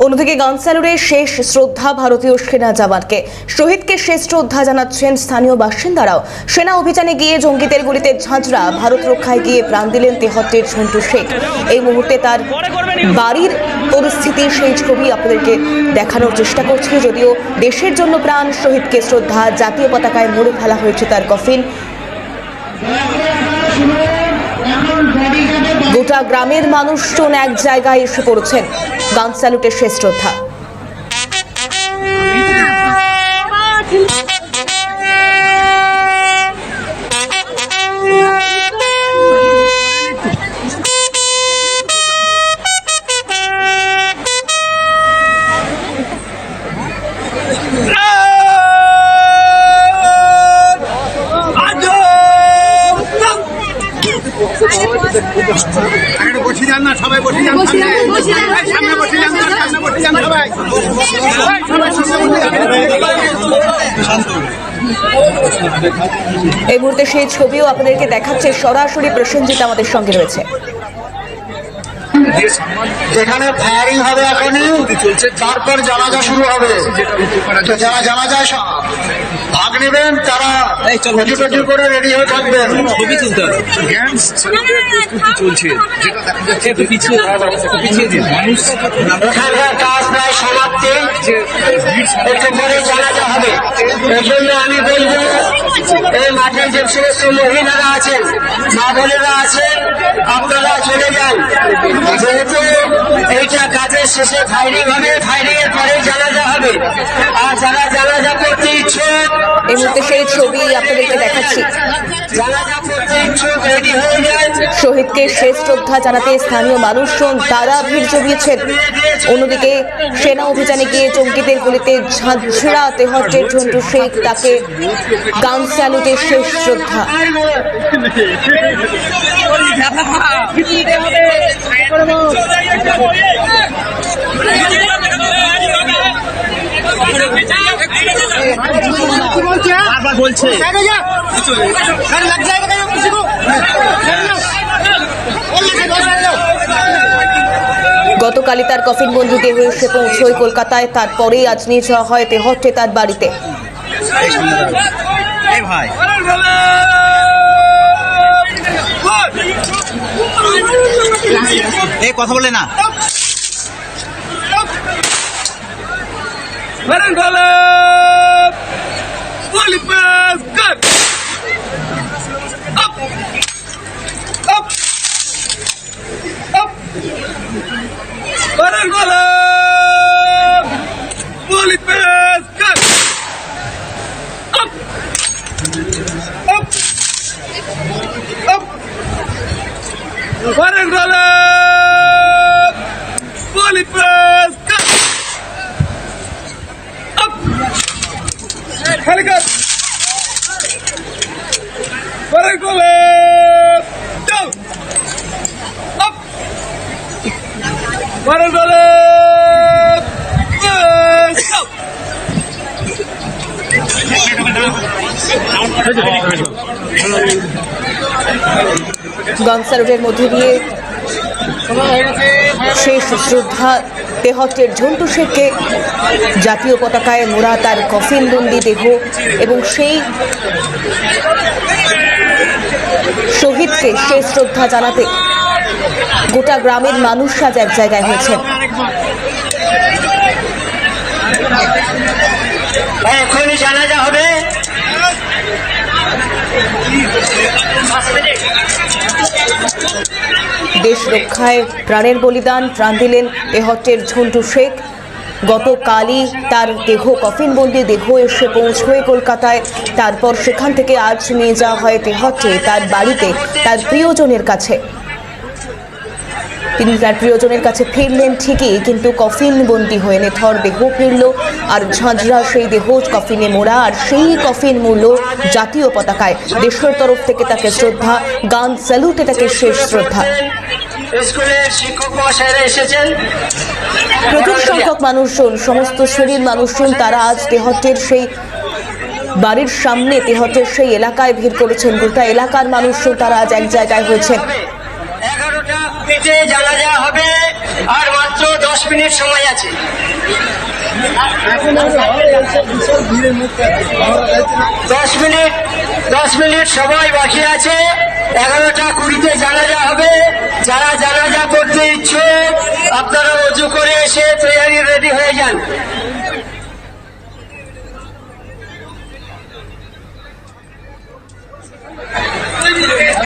অন্যদিকে গানসালুরে শেষ শ্রদ্ধা ভারতীয় সেনা জওয়ানকে। শহীদকে শেষ শ্রদ্ধা জানাচ্ছেন স্থানীয় বাসিন্দারাও। সেনা অভিযানে গিয়ে জঙ্গিদের গুলিতে ঝাঁঝরা ভারত রক্ষায় গিয়ে প্রাণ দিলেন ৭৩ ঝন্টু শেখ। এই মুহূর্তে তার বাড়ির পরিস্থিতির সেই ছবি আপনাদেরকে দেখানোর চেষ্টা করছি। যদিও দেশের জন্য প্রাণ, শহীদকে শ্রদ্ধা, জাতীয় পতাকায় মুড়ে ফেলা হয়েছে তার কফিন। গোটা গ্রামের মানুষজন এক জায়গায় এসে পড়েছেন গান স্যালুটের শেষ শ্রদ্ধা। বসে যান না সবাই, বসে যান, সামনে বসে যান, সামনে বসে যান সবাই। এই মুহূর্তে সেই ছবিও আপনাদেরকে দেখাচ্ছে সরাসরি। প্রসেনজিৎ আমাদের সঙ্গে রয়েছে। যেখানে ফায়ারিং হবে এখনই, তারপর জানাজা শুরু হবে। যারা জানাজায় ভাগ নেবেন তারা টুটি করে রেডি হয়ে থাকবেন। ছবি তুলতে হবে। চলছে এখানকার কাজ প্রায় সমাপ্তি, একটু পরে জানাজা হবে। এর জন্য আমি বলবো এই মাঠে যে সমস্ত মহিলারা আছেন, মা বোনেরা আছেন, আপনারা চলে যান। যেহেতু এইটা কাজের শেষে ফায়ারিং হবে, ফায়ারিং এর পরে জানাজা হবে। আর যারা জানাজা করতে ইচ্ছুক, এই মুহূর্তে সেই ছবি আপনাদেরকে দেখাচ্ছি। জানাজা করতে ইচ্ছুক রেডি হয়ে যায়। শহীদকে শেষ শ্রদ্ধা জানাতে স্থানীয় মানুষজন তারা ভিড় জমিয়েছেন। অন্যদিকে সেনা অভিযানে গিয়ে জঙ্গিদের গুলিতে ঝাঁঝরা ৭৩ ঝন্টু শেখ, তাকে গান স্যালুটের শেষ শ্রদ্ধা। বলছে গতকালই তার কফিন বন্দি দেহ এসে পৌঁছয় কলকাতায়। তারপরেই আজ নিয়ে যাওয়া হয় দেহটি তার বাড়িতে। ভাই এই কথা বলে না। গান স্যালুটের মধ্যে দিয়ে শেষ শ্রদ্ধা ৭৩ ঝন্টু শেখকে, জাতীয় পতাকায় মোড়া তার কফিন বন্দি দেহ এবং সেই শহীদকে শেষ শ্রদ্ধা জানাতে গোটা গ্রামের মানুষ আজ এক জায়গায় হয়েছেন। এখনই জানাজা হবে। দেশ রক্ষায় প্রাণের বলিদান, প্রাণ দিলেন ৭৩ ঝন্টু শেখ। গতকালই তার দেহ, কফিনবন্দি দেহ এসে পৌঁছয় কলকাতায়। তারপর সেখান থেকে আজ নিয়ে যাওয়া হয় ৭৩ তার বাড়িতে, তার প্রিয়জনের কাছে। তিনি তার প্রিয়জনের কাছে ফিরলেন ঠিকই, কিন্তু কফিন বন্দি হয়ে নিথর দেহ ফিরল। আর ঝাঁঝরা সেই দেহ কফিনে মোড়া, আর সেই কফিন মূল্য জাতীয় পতাকায়। দেশের তরফ থেকে তাকে শ্রদ্ধা, গান স্যালুটে তাকে শেষ শ্রদ্ধা। স্কুলের শিক্ষক মহাশয়রা এসেছেন। প্রচুর সংখ্যক মানুষজন, সমস্ত শ্রেণীর মানুষজন, তারা আজ ৭৩ সেই বাড়ির সামনে, ৭৩ সেই এলাকায় ভিড় করেছেন। গোটা এলাকার মানুষজন তারা আজ এক জায়গায় হয়েছেন। 11টা কুড়িতে জানাজা হবে, আর মাত্র 10 মিনিট সময় আছে। 10 মিনিট সময় বাকি আছে। 11টা কুড়িতে জানাজা হবে। যারা জানাজা করতে ইচ্ছুক আপনারা অজু করে এসে তৈরি রেডি হয়ে যান।